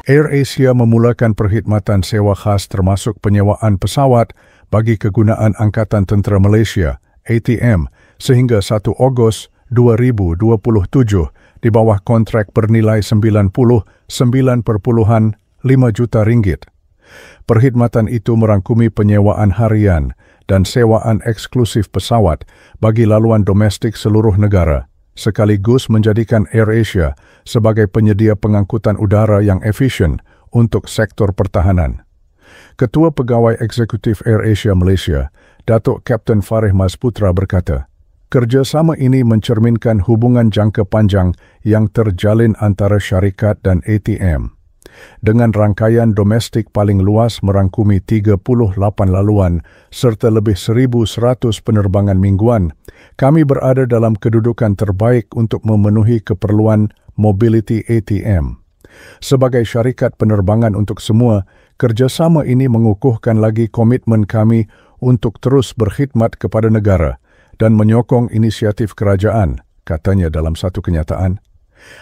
AirAsia memulakan perkhidmatan sewa khas termasuk penyewaan pesawat bagi kegunaan Angkatan Tentera Malaysia, ATM, sehingga 1 Ogos 2027 di bawah kontrak bernilai RM99.5 juta. Perkhidmatan itu merangkumi penyewaan harian dan sewaan eksklusif pesawat bagi laluan domestik seluruh negara, sekaligus menjadikan AirAsia sebagai penyedia pengangkutan udara yang efisien untuk sektor pertahanan. Ketua Pegawai Eksekutif AirAsia Malaysia, Datuk Kapten Farih Masputra berkata, kerjasama ini mencerminkan hubungan jangka panjang yang terjalin antara syarikat dan ATM. Dengan rangkaian domestik paling luas merangkumi 38 laluan serta lebih 1,100 penerbangan mingguan, kami berada dalam kedudukan terbaik untuk memenuhi keperluan mobility ATM. Sebagai syarikat penerbangan untuk semua, kerjasama ini mengukuhkan lagi komitmen kami untuk terus berkhidmat kepada negara dan menyokong inisiatif kerajaan, katanya dalam satu kenyataan.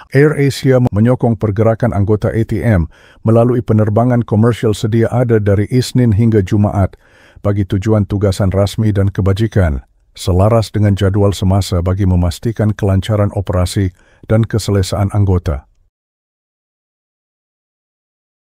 AirAsia menyokong pergerakan anggota ATM melalui penerbangan komersial sedia ada dari Isnin hingga Jumaat bagi tujuan tugasan rasmi dan kebajikan, selaras dengan jadual semasa bagi memastikan kelancaran operasi dan keselesaan anggota.